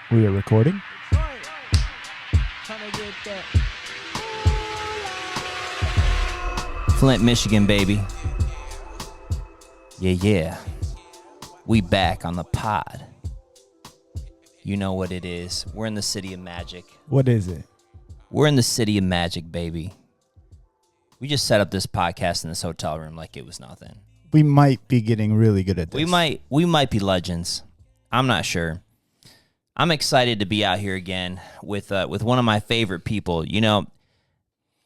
We are recording. Flint, Michigan, baby. Yeah. We back on the pod. You know what it is. We're in the city of magic. What is it? We're in the city of magic, baby. We just set up this podcast in this hotel room like it was nothing. We might be getting really good at this. We might be legends. I'm not sure. I'm excited to be out here again with one of my favorite people. You know,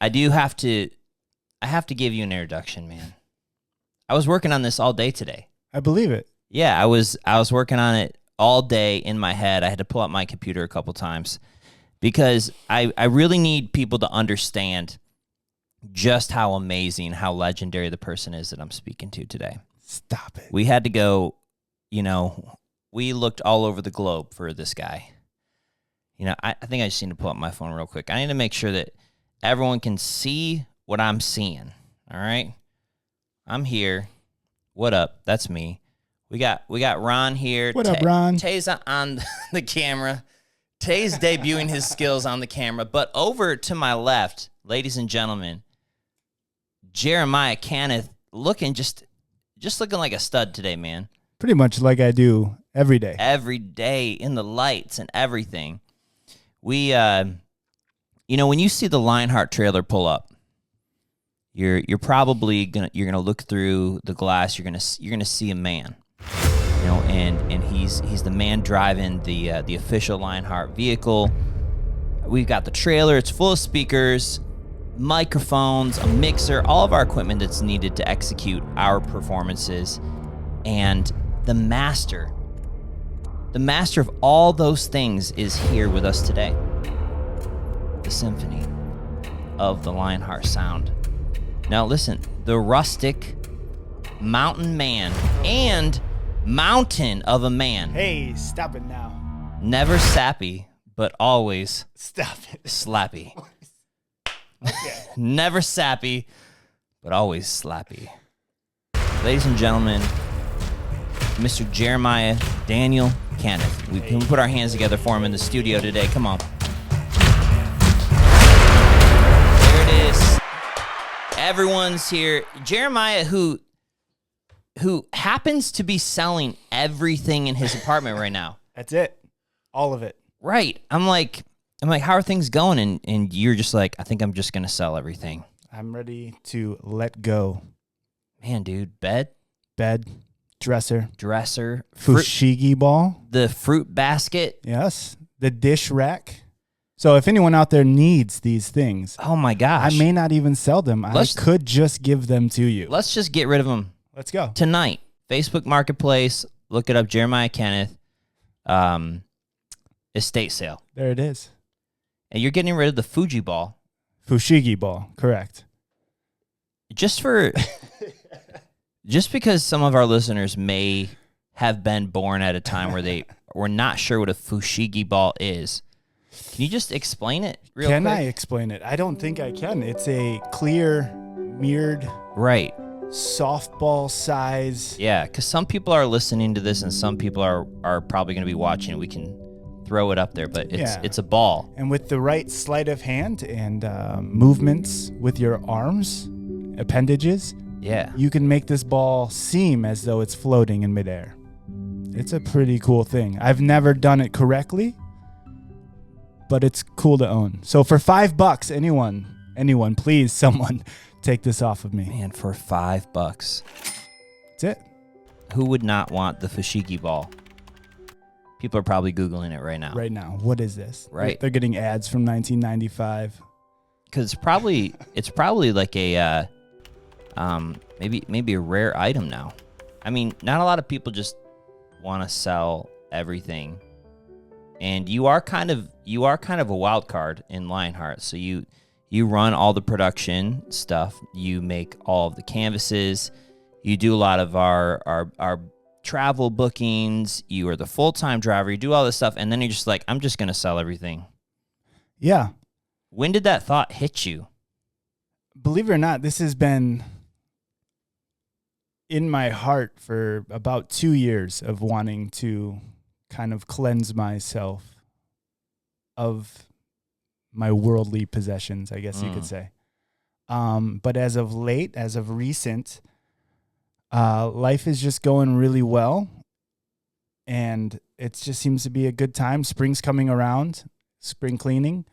I have to give you an introduction, man. I was working on this all day today. I believe it. Yeah, I was working on it all day in my head. I had to pull up my computer a couple times because I really need people to understand just how amazing, how legendary the person is that I'm speaking to today. Stop it. We had to go, we looked all over the globe for this guy. I think I just need to pull up my phone real quick. I need to make sure that everyone can see what I'm seeing. All right? I'm here. What up? That's me. We got Ron here. What up, Ron? Tay's on the camera. Tay's debuting his skills on the camera. But over to my left, ladies and gentlemen, Jeremiah Kanneth looking just looking like a stud today, man. Pretty much like I do every day. Every day in the lights and everything. We when you see the Lionheart trailer pull up, you're probably gonna look through the glass. You're gonna see a man, and he's the man driving the official Lionheart vehicle. We've got the trailer. It's full of speakers, microphones, a mixer, all of our equipment that's needed to execute our performances, and the master of all those things is here with us today. The symphony of the Lionheart sound. Now listen, the rustic mountain man and mountain of a man. Hey, stop it now. Never sappy, but always Stop it. slappy. Okay. Never sappy, but always slappy. Ladies and gentlemen, Mr. Jeremiah Daniel Kanneth. We can put our hands together for him in the studio today. Come on. There it is. Everyone's here. Jeremiah, who happens to be selling everything in his apartment right now. That's it. All of it. Right. I'm like, how are things going? And you're just like, I think I'm just going to sell everything. I'm ready to let go. Man, dude, bed, dresser, fruit, ball. the fruit basket. Yes. The dish rack. So if anyone out there needs these things, Oh my gosh. I may not even sell them. I could just give them to you. Let's just get rid of them Let's go. tonight. Facebook Marketplace. Look it up. Jeremiah Kanneth. Estate sale. There it is. And you're getting rid of the Fuji ball. Fushigi ball. Correct. Just because some of our listeners may have been born at a time where they were not sure what a fushigi ball is. Can you just explain it real quick? Can I explain it? I don't think I can. It's a clear, mirrored, Right. softball size. Yeah, because some people are listening to this and some people are probably going to be watching. We can throw it up there, but it's a ball. And with the right sleight of hand and movements with your arms, appendages, Yeah. you can make this ball seem as though it's floating in midair. It's a pretty cool thing. I've never done it correctly, but it's cool to own. So for $5, anyone, please, someone take this off of me. Man, for $5. That's it. Who would not want the fushigi ball? People are probably Googling it right now. Right now, what is this? Right. They're getting ads from 1995. Because it's probably like a maybe a rare item now. I mean, not a lot of people just want to sell everything, and you are kind of a wild card in Lionheart. So you run all the production stuff, you make all of the canvases, you do a lot of our travel bookings, you are the full-time driver, you do all this stuff, and then you're just like, I'm just gonna sell everything. Yeah. When did that thought hit you? Believe it or not, this has been in my heart for about 2 years of wanting to kind of cleanse myself of my worldly possessions, I guess you could say. But as of late, as of recent, life is just going really well. And it just seems to be a good time. Spring's coming around, spring cleaning.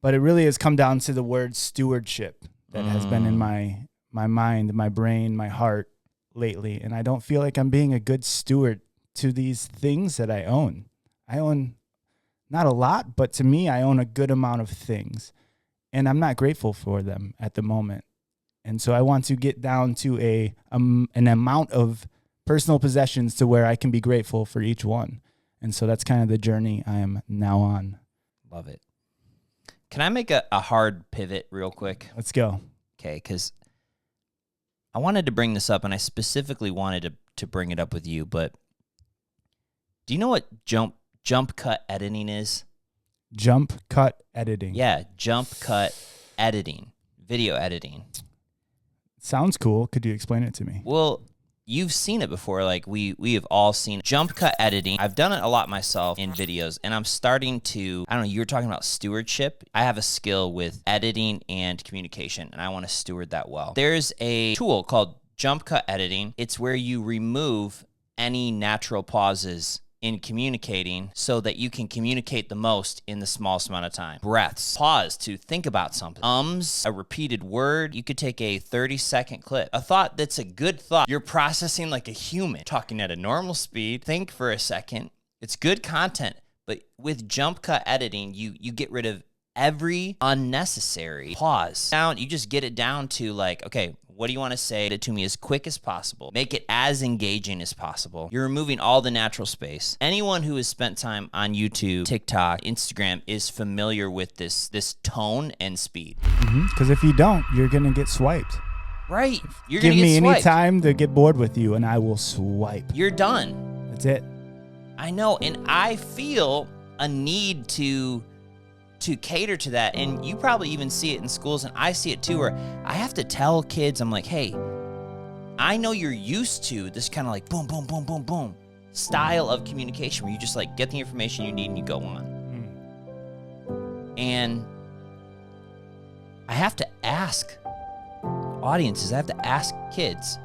But it really has come down to the word stewardship that has been in my mind, my brain, my heart lately. And I don't feel like I'm being a good steward to these things that I own. I own not a lot, but to me, I own a good amount of things. And I'm not grateful for them at the moment. And so I want to get down to an amount of personal possessions to where I can be grateful for each one. And so that's kind of the journey I am now on. Love it. Can I make a hard pivot real quick? Let's go. Okay, because I wanted to bring this up, and I specifically wanted to bring it up with you, but do you know what jump cut editing is? Jump cut editing. Yeah, jump cut editing, video editing. Sounds cool. Could you explain it to me? Well, you've seen it before. Like we have all seen jump cut editing. I've done it a lot myself in videos, and I'm starting to, I don't know, you were talking about stewardship. I have a skill with editing and communication, and I want to steward that well. There's a tool called jump cut editing. It's where you remove any natural pauses in communicating so that you can communicate the most in the smallest amount of time. Breaths, pause to think about something. A repeated word. You could take a 30-second clip. A thought that's a good thought. You're processing like a human, talking at a normal speed. Think for a second. It's good content, but with jump cut editing, you get rid of every unnecessary pause. Now you just get it down to like, okay, what do you want to say to me as quick as possible? Make it as engaging as possible. You're removing all the natural space. Anyone who has spent time on YouTube, TikTok, Instagram is familiar with this tone and speed. Because if you don't, you're going to get swiped. Right. You're going to get swiped. Give me any time to get bored with you, and I will swipe. You're done. That's it. I know, and I feel a need to cater to that, and you probably even see it in schools, and I see it too, where I have to tell kids, I'm like, hey, I know you're used to this kind of like boom, boom, boom, boom, boom style of communication where you just like get the information you need and you go on. And I have to ask audiences, I have to ask kids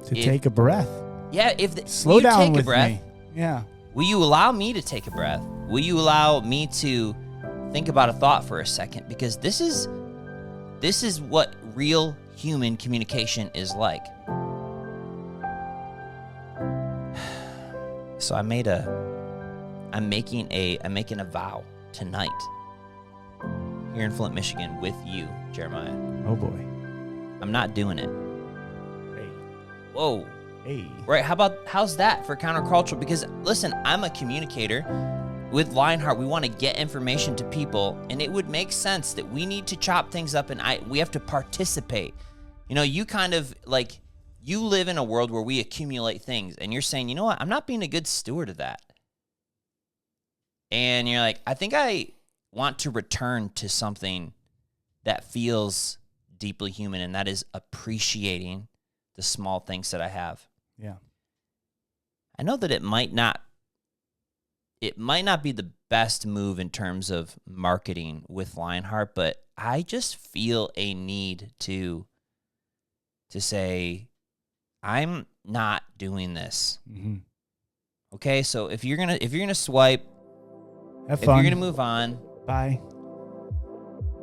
to take a breath. Yeah, slow down take with a breath, me. Yeah. Will you allow me to take a breath? Will you allow me to think about a thought for a second? Because this is what real human communication is like. So I'm making a vow tonight here in Flint, Michigan with you, Jeremiah. Oh boy. I'm not doing it. Hey. Whoa. Hey. Right, how's that for countercultural? Because listen, I'm a communicator. With Lionheart, we want to get information to people, and it would make sense that we need to chop things up, and we have to participate. You know, you kind of like, you live in a world where we accumulate things, and you're saying, you know what, I'm not being a good steward of that. And you're like, I think I want to return to something that feels deeply human, and that is appreciating the small things that I have. Yeah. I know that it might not be the best move in terms of marketing with Lionheart, but I just feel a need to say, I'm not doing this. Mm-hmm. Okay, so if you're gonna swipe, have fun. If you're gonna move on, bye.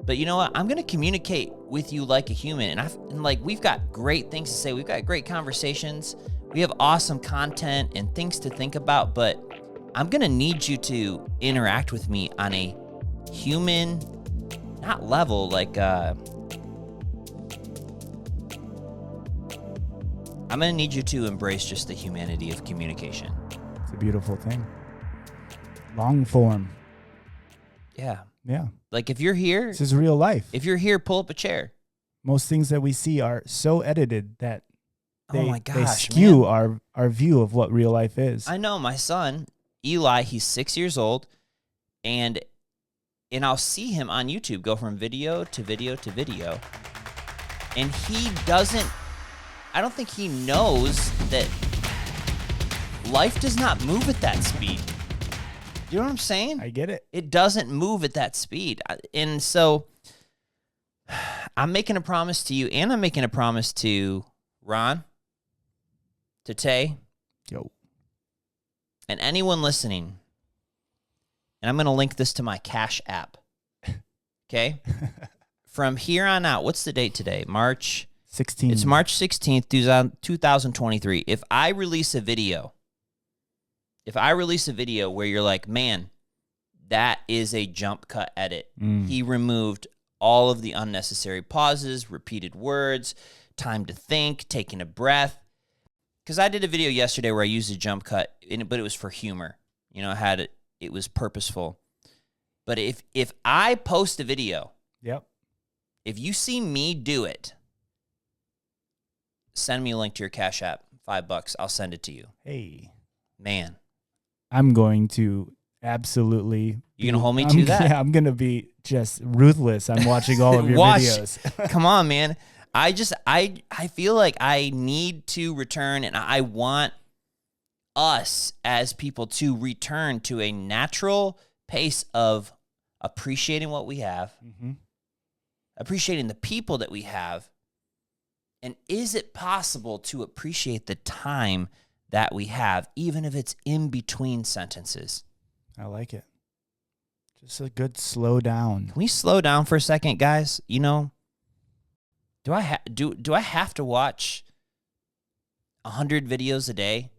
But you know what? I'm gonna communicate with you like a human, and like we've got great things to say. We've got great conversations. We have awesome content and things to think about, but I'm going to need you to interact with me on a human, not level, like, I'm going to need you to embrace just the humanity of communication. It's a beautiful thing. Long form. Yeah. Yeah. Like if you're here. This is real life. If you're here, pull up a chair. Most things that we see are so edited that they skew our view of what real life is. I know my son, Eli, he's 6 years old, and I'll see him on YouTube go from video to video to video, and I don't think he knows that life does not move at that speed. You know what I'm saying? I get it. It doesn't move at that speed. And so I'm making a promise to you, and I'm making a promise to Ron, to Tay, Yo. and anyone listening. And I'm going to link this to my Cash app. Okay? From here on out, what's the date today? March 16. It's March 16th, 2023. If I release a video where you're like, man, that is a jump cut edit. He removed all of the unnecessary pauses, repeated words, time to think, taking a breath. Because I did a video yesterday where I used a jump cut, but it was for humor. You know, it was purposeful. But if I post a video, yep, if you see me do it, send me a link to your Cash App, $5. I'll send it to you. Hey, man, I'm going to absolutely. You gonna hold me to that? Yeah, I'm gonna be just ruthless. I'm watching all of your videos. Come on, man. I feel like I need to return, and I want us as people to return to a natural pace of appreciating what we have, appreciating the people that we have, and is it possible to appreciate the time that we have, even if it's in between sentences? I like it. Just a good slow down. Can we slow down for a second, guys? You know, do I have to watch 100 videos a day?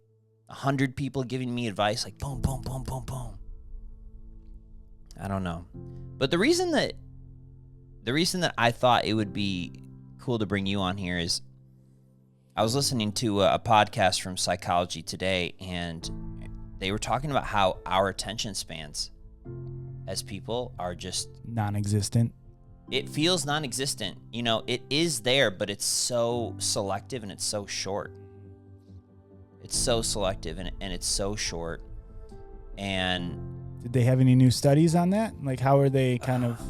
100 people giving me advice, like boom, boom, boom, boom, boom. I don't know. But the reason that I thought it would be cool to bring you on here is I was listening to a podcast from Psychology Today, and they were talking about how our attention spans as people are just non-existent. It feels non-existent. You know, it is there, but it's so selective and it's so short. It's so selective and it's so short. And did they have any new studies on that? Like, how are they kind of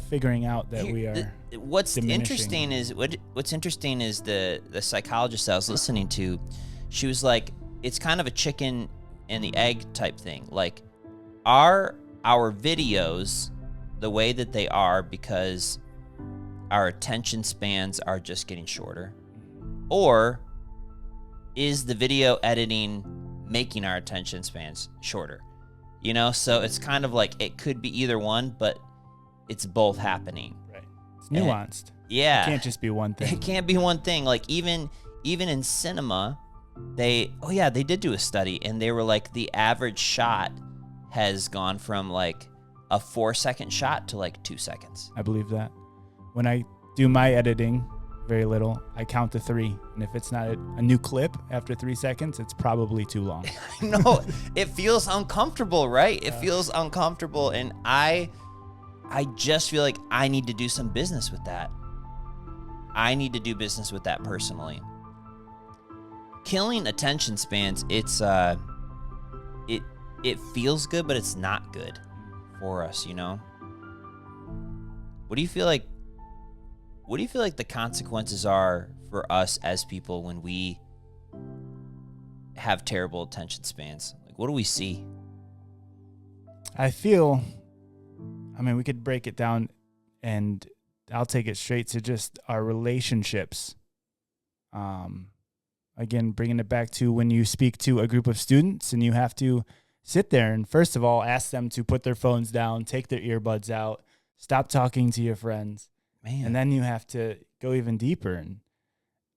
figuring out that we are what's interesting is the psychologist I was listening to, she was like, it's kind of a chicken and the egg type thing. Like, are our videos the way that they are because our attention spans are just getting shorter? Or is the video editing making our attention spans shorter? You know, so it's kind of like it could be either one, but it's both happening. Right. It's nuanced. Yeah. It can't just be one thing. It can't be one thing. Like even in cinema, they did do a study, and they were like, the average shot has gone from like a 4-second shot to like 2 seconds. I believe that. When I do my editing, very little, I count to 3. And if it's not a new clip after 3 seconds, it's probably too long. No, it feels uncomfortable, right? It feels uncomfortable. And I just feel like I need to do some business with that. I need to do business with that personally. Killing attention spans, it feels good, but it's not good for us, you know? What do you feel like the consequences are for us as people when we have terrible attention spans? Like, what do we see? I mean, we could break it down, and I'll take it straight to just our relationships. Again, bringing it back to when you speak to a group of students and you have to sit there and, first of all, ask them to put their phones down, take their earbuds out, stop talking to your friends. Man. And then you have to go even deeper and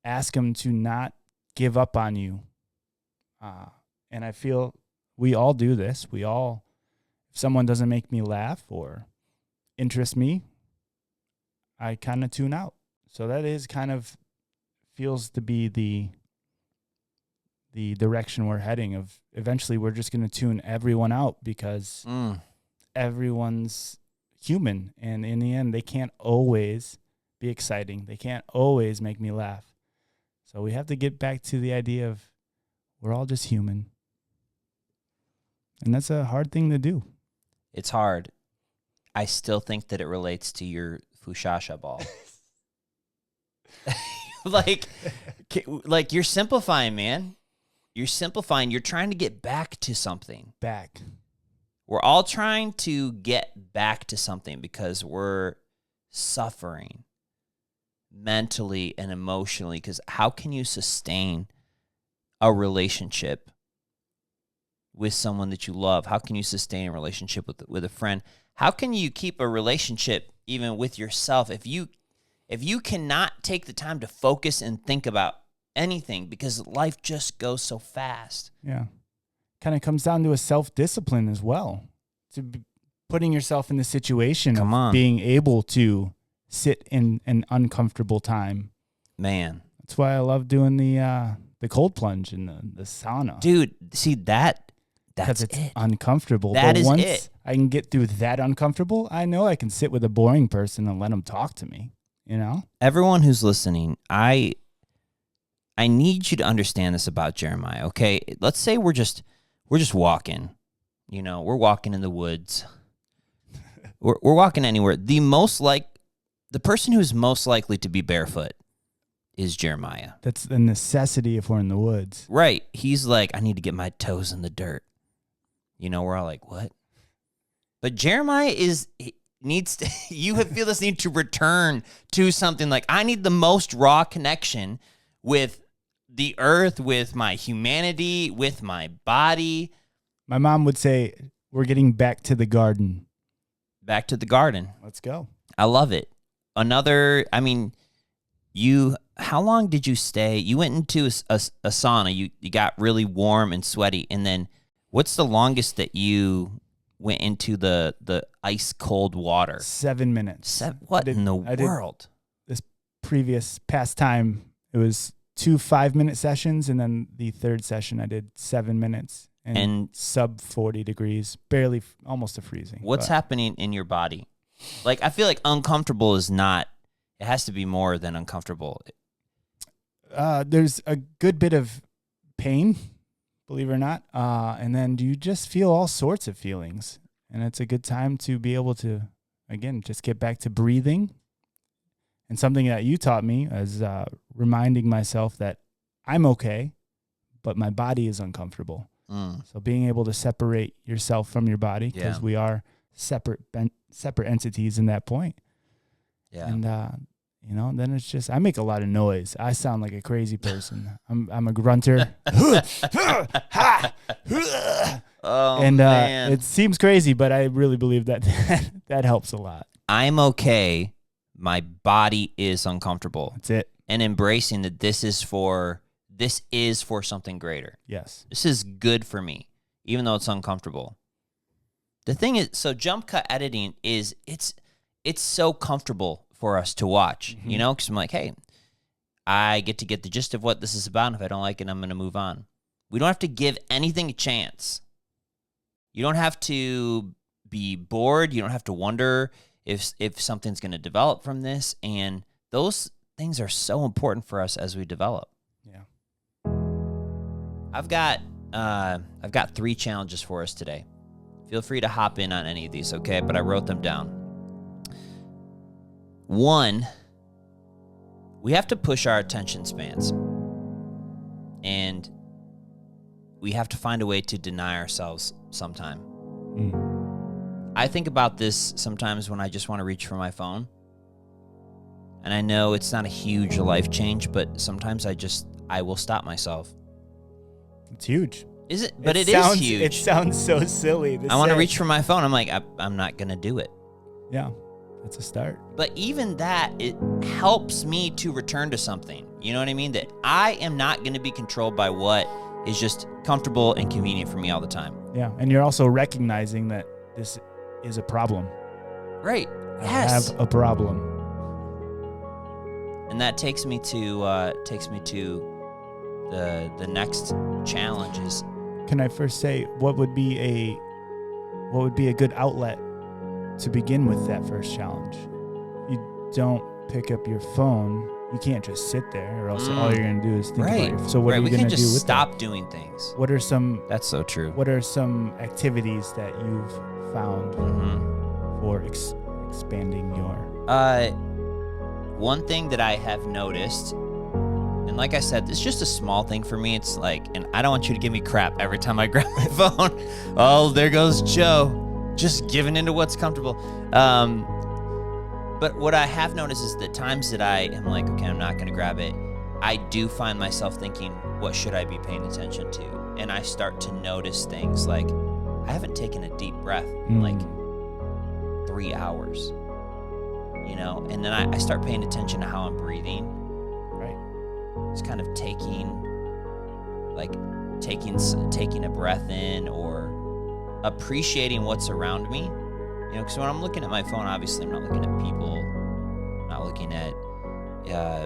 ask them to not give up on you. And I feel we all do this. If someone doesn't make me laugh or interest me, I kind of tune out. So that is kind of feels to be the direction we're heading of. Eventually we're just going to tune everyone out because everyone's human, and in the end they can't always be exciting. They can't always make me laugh. So we have to get back to the idea of we're all just human. And that's a hard thing to do. It's hard. I still think that it relates to your fushasha ball. like you're simplifying, man. You're simplifying. You're trying to get back to something. Back. We're all trying to get back to something because we're suffering mentally and emotionally. Because how can you sustain a relationship with someone that you love? How can you sustain a relationship with a friend? How can you keep a relationship even with yourself if you cannot take the time to focus and think about anything because life just goes so fast? Yeah. Kind of comes down to a self-discipline as well. To be putting yourself in the situation of being able to sit in an uncomfortable time. Man. That's why I love doing the cold plunge and the sauna. Dude, see that's because it's it. uncomfortable. That but is once it. I can get through that uncomfortable, I know I can sit with a boring person and let them talk to me, you know? Everyone who's listening, I need you to understand this about Jeremiah, okay? Let's say we're just walking. You know, we're walking in the woods. We're walking anywhere. The person who's most likely to be barefoot is Jeremiah. That's the necessity if we're in the woods. Right. He's like, I need to get my toes in the dirt. You know, we're all like, what? But Jeremiah needs to, you feel this need to return to something like, I need the most raw connection with the earth, with my humanity, with my body. My mom would say, we're getting back to the garden. Back to the garden. Let's go. I love it. How long did you stay? You went into a sauna. You got really warm and sweaty. And then what's the longest that you went into the ice cold water? 7 minutes. What in the world? This past time, it was 2 5-minute sessions. And then the third session, I did 7 minutes and sub 40 degrees, barely almost to freezing. What's happening in your body? Like, I feel like uncomfortable is not, it has to be more than uncomfortable. There's a good bit of pain, believe it or not. And then you just feel all sorts of feelings. And it's a good time to be able to, again, just get back to breathing. And something that you taught me is reminding myself that I'm okay, but my body is uncomfortable. So being able to separate yourself from your body, because we are separate entities in that point. Yeah. And, then it's just, I make a lot of noise. I sound like a crazy person. I'm a grunter. Man. It seems crazy, but I really believe that that helps a lot. I'm okay. My body is uncomfortable. That's it. And embracing that this is for something greater. Yes. This is good for me, even though it's uncomfortable. The thing is, so jump cut editing it's so comfortable for us to watch, you know, because I'm like, hey, I get to get the gist of what this is about. And if I don't like it, I'm going to move on. We don't have to give anything a chance. You don't have to be bored. You don't have to wonder if something's going to develop from this. And those things are so important for us as we develop. Yeah. I've got 3 challenges for us today. Feel free to hop in on any of these, okay? But I wrote them down. 1, we have to push our attention spans. And we have to find a way to deny ourselves sometime. I think about this sometimes when I just want to reach for my phone. And I know it's not a huge life change, but sometimes I will stop myself. It's huge. Is it? But it is huge. It sounds so silly. I want to reach for my phone. I'm like, I'm not going to do it. Yeah, that's a start. But even that, it helps me to return to something. You know what I mean? That I am not going to be controlled by what is just comfortable and convenient for me all the time. Yeah, and you're also recognizing that this is a problem. Right. I have a problem. And that takes me to the next challenge is. Can I first say what would be a good outlet to begin with that first challenge? You don't pick up your phone. You can't just sit there, or else all you're going to do is think about it. So what are you going to do with that? We can't just stop doing things. What are some? That's so true. What are some activities that you've found for expanding your? One thing that I have noticed, and like I said, it's just a small thing for me. It's like, and I don't want you to give me crap every time I grab my phone. Oh, there goes Joe. just giving into what's comfortable. But what I have noticed is that times that I am like, okay, I'm not going to grab it, I do find myself thinking, what should I be paying attention to? And I start to notice things like, I haven't taken a deep breath in like 3 hours, you know? And then I start paying attention to how I'm breathing. Right. Just kind of taking a breath in or appreciating what's around me. You know, because when I'm looking at my phone, obviously I'm not looking at people, I'm not looking at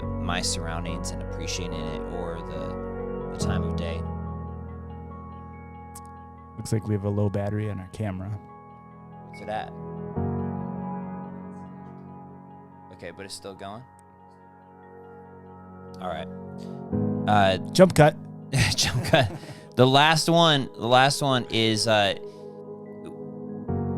my surroundings and appreciating it or the time of day. Looks like we have a low battery on our camera. What's it at? Okay, but it's still going? All right. Jump cut. Jump cut. The last one is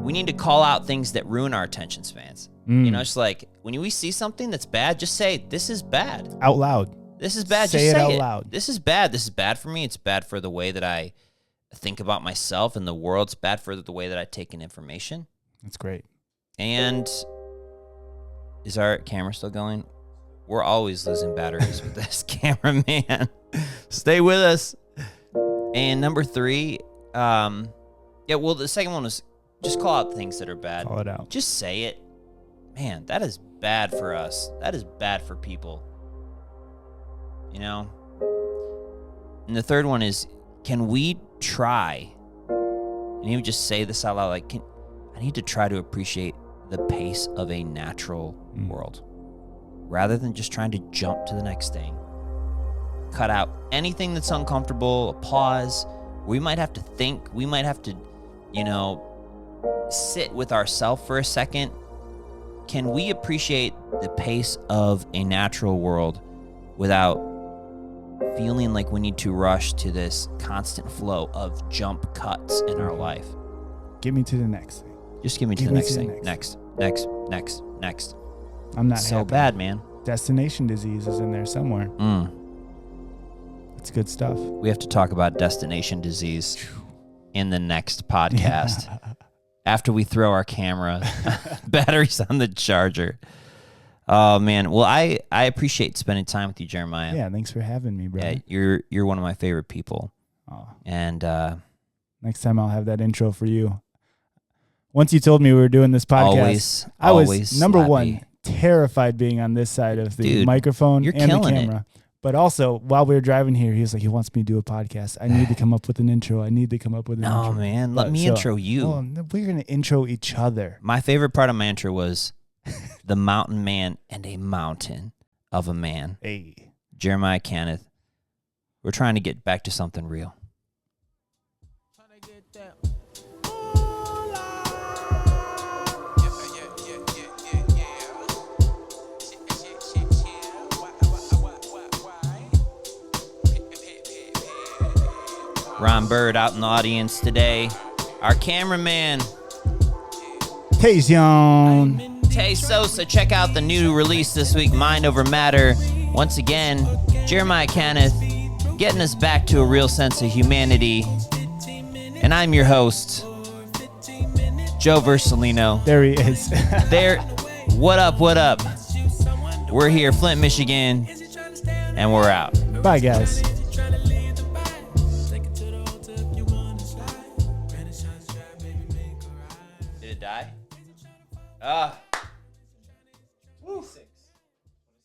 we need to call out things that ruin our attention spans. You know, it's like when we see something that's bad, just say, this is bad. Out loud. This is bad. Say Just it say out it. loud. This is bad. This is bad for me. It's bad for the way that I think about myself and the world. It's bad for the way that I take in information. That's great. And is our camera still going? We're always losing batteries with this cameraman. Stay with us. And number 3, the second one was just call out things that are bad. Call it out. Just say it. Man, that is bad for us. That is bad for people. You know? And the third one is, can we try, and even just say this out loud, like, I need to try to appreciate the pace of a natural world rather than just trying to jump to the next thing. Cut out anything that's uncomfortable, a pause. We might have to think. We might have to, you know, sit with ourselves for a second. Can we appreciate the pace of a natural world without feeling like we need to rush to this constant flow of jump cuts in our life? Get me to the next thing. Just give me to the next thing. Next. I'm not so happy. bad, man. Destination disease is in there somewhere. It's good stuff. We have to talk about destination disease in the next podcast. After we throw our camera batteries on the charger. Oh man. Well, I appreciate spending time with you, Jeremiah. Yeah, thanks for having me, brother. Yeah, you're one of my favorite people. Oh. And next time I'll have that intro for you. Once you told me we were doing this podcast, I was number one terrified being on this side of the microphone and the camera. But also, while we were driving here, he was like, he wants me to do a podcast. I need to come up with an intro. No, man. Let me intro you. Well, we're going to intro each other. My favorite part of my intro was the mountain man and a mountain of a man. Hey. Jeremiah Kanneth. We're trying to get back to something real. Ron Bird out in the audience today. Our cameraman, Tay Sosa. Check out the new release this week, Mind Over Matter. Once again, Jeremiah Kanneth getting us back to a real sense of humanity. And I'm your host, Joe Vercellino. There he is. What up? We're here, Flint, Michigan, and we're out. Bye, guys. Did it die? Woo. 6.